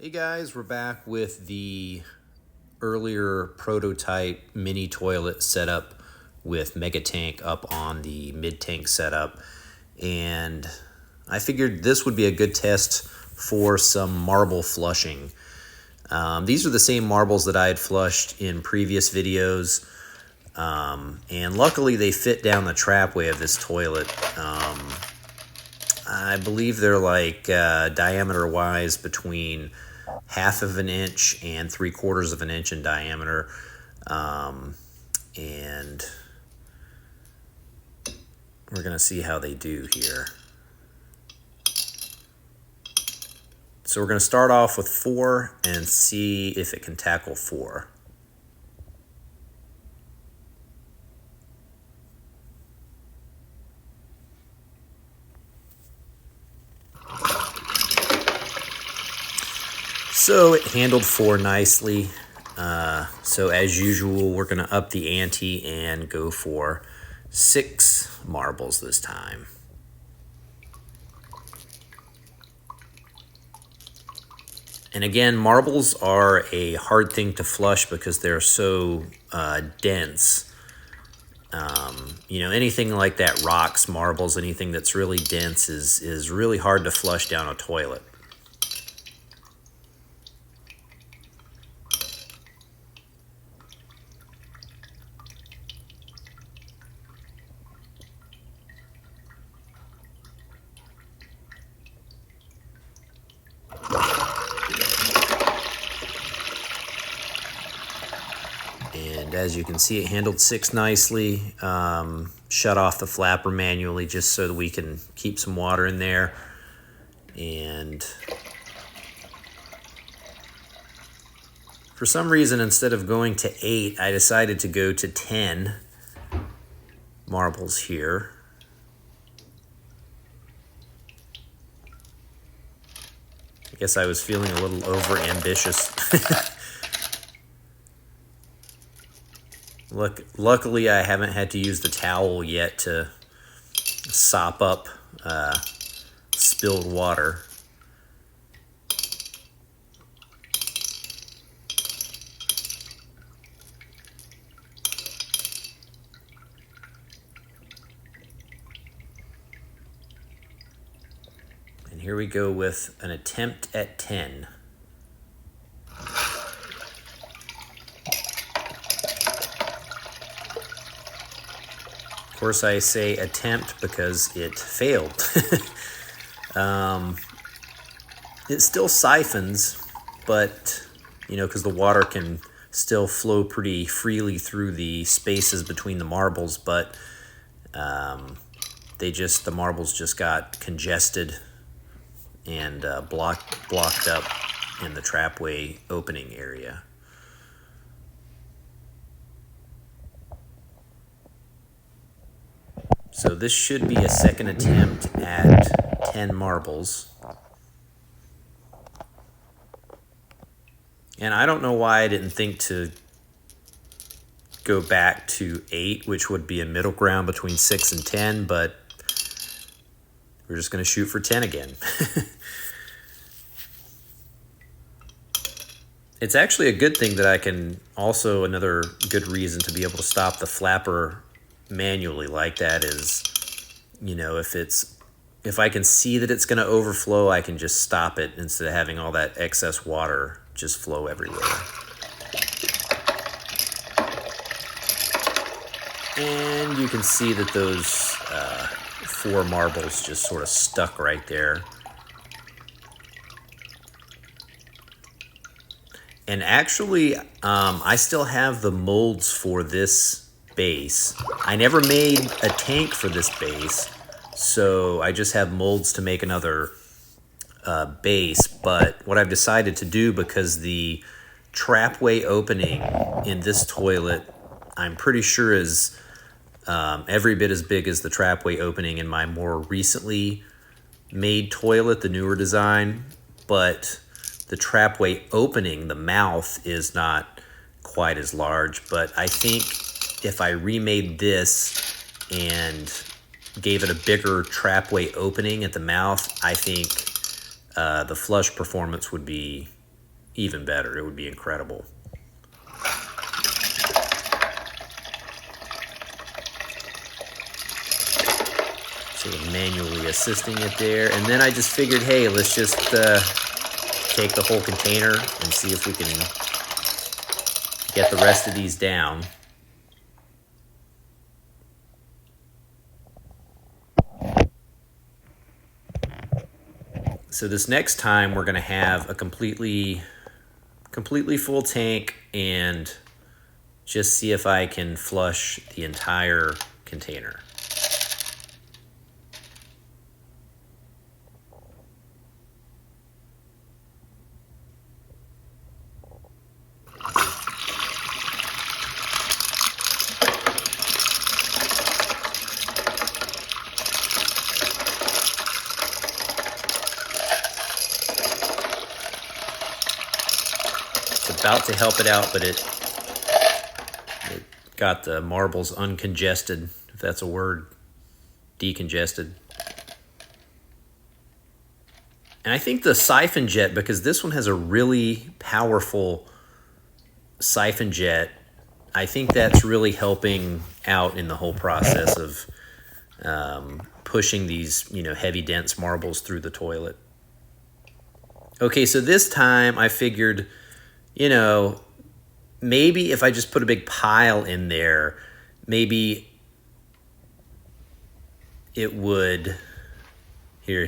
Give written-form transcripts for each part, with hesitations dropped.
Hey guys, we're back with the earlier prototype mini toilet setup with Mega Tank up on the mid tank setup, and I figured this would be a good test for some marble flushing. These are the same marbles that I had flushed in previous videos, and luckily they fit down the trapway of this toilet. I believe they're like diameter wise between 1/2 of an inch and 3/4 of an inch in diameter, and we're gonna see how they do here. So we're gonna start off with 4 and see if it can tackle 4. So it handled 4 nicely. So as usual, we're gonna up the ante and go for 6 marbles this time. And again, marbles are a hard thing to flush because they're so dense. Anything like that, rocks, marbles, anything that's really dense is really hard to flush down a toilet. And as you can see, it handled 6 nicely. Shut off the flapper manually just so that we can keep some water in there. And for some reason, instead of going to 8, I decided to go to 10 marbles here. I guess I was feeling a little over-ambitious. Luckily, I haven't had to use the towel yet to sop up spilled water. And here we go with an attempt at 10. Of course, I say attempt because it failed. It still siphons, but, because the water can still flow pretty freely through the spaces between the marbles, but the marbles just got congested and blocked up in the trapway opening area. So this should be a second attempt at 10 marbles. And I don't know why I didn't think to go back to 8, which would be a middle ground between 6 and 10, but we're just going to shoot for 10 again. It's actually a good thing that I can also, another good reason to be able to stop the flapper manually like that is, if I can see that it's going to overflow, I can just stop it instead of having all that excess water just flow everywhere. And you can see that those 4 marbles just sort of stuck right there. And actually, I still have the molds for this base. I never made a tank for this base, so I just have molds to make another base. But what I've decided to do, because the trapway opening in this toilet, I'm pretty sure is every bit as big as the trapway opening in my more recently made toilet, the newer design, but the trapway opening, the mouth, is not quite as large. But I think if I remade this and gave it a bigger trapway opening at the mouth, I think the flush performance would be even better. It would be incredible. So manually assisting it there. And then I just figured, hey, let's just take the whole container and see if we can get the rest of these down. So this next time we're going to have a completely full tank and just see if I can flush the entire container. About to help it out, but it got the marbles uncongested, if that's a word, decongested. And I think the siphon jet, because this one has a really powerful siphon jet, I think that's really helping out in the whole process of pushing these, heavy, dense marbles through the toilet. Okay, so this time I figured, maybe if I just put a big pile in there, maybe it would, here,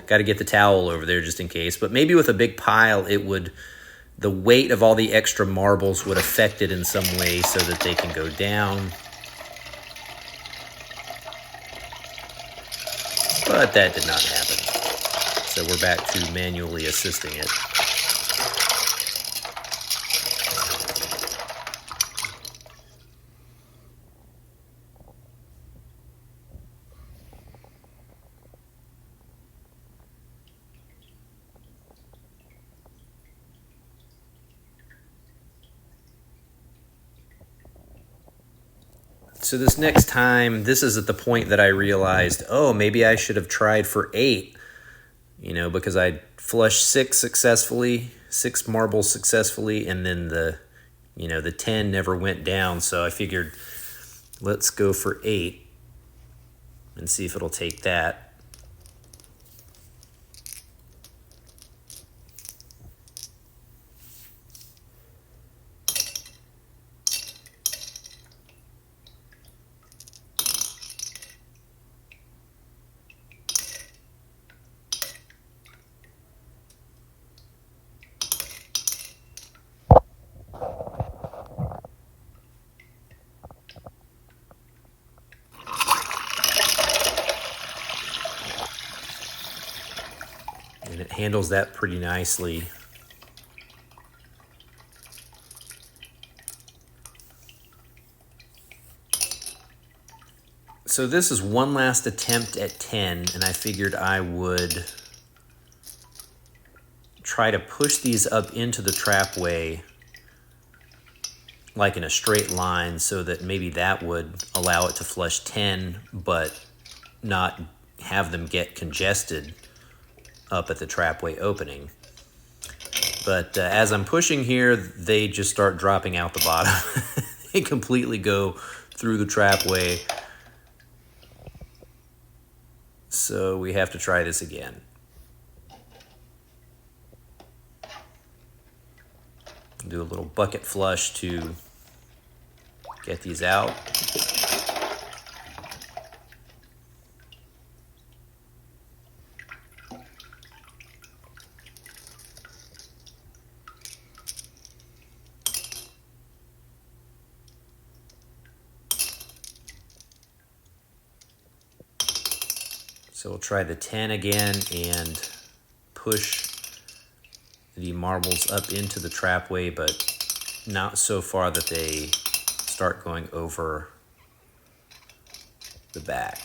got to get the towel over there just in case, but maybe with a big pile, the weight of all the extra marbles would affect it in some way so that they can go down. But that did not happen. So we're back to manually assisting it. So this next time, this is at the point that I realized, oh, maybe I should have tried for 8, because I flushed 6 marbles successfully, and then the 10 never went down. So I figured, let's go for 8 and see if it'll take that. And it handles that pretty nicely. So this is one last attempt at 10, and I figured I would try to push these up into the trapway like in a straight line so that maybe that would allow it to flush 10, but not have them get congested up at the trapway opening. But as I'm pushing here, they just start dropping out the bottom. They completely go through the trapway. So we have to try this again. Do a little bucket flush to get these out. So we'll try the 10 again and push the marbles up into the trapway, but not so far that they start going over the back.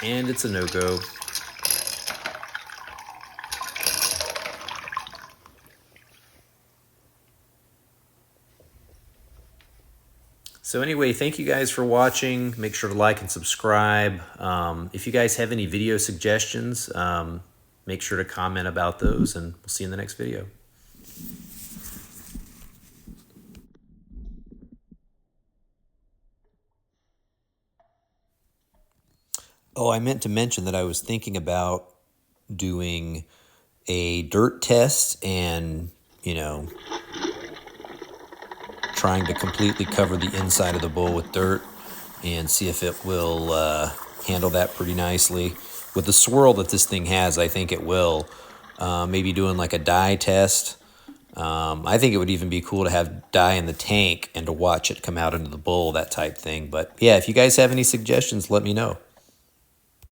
And it's a no-go. So anyway, thank you guys for watching. Make sure to like and subscribe. If you guys have any video suggestions, make sure to comment about those, and we'll see you in the next video. Oh, I meant to mention that I was thinking about doing a dirt test and, trying to completely cover the inside of the bowl with dirt and see if it will handle that pretty nicely. With the swirl that this thing has, I think it will. Maybe doing like a dye test. I think it would even be cool to have dye in the tank and to watch it come out into the bowl, that type thing. But yeah, if you guys have any suggestions, let me know.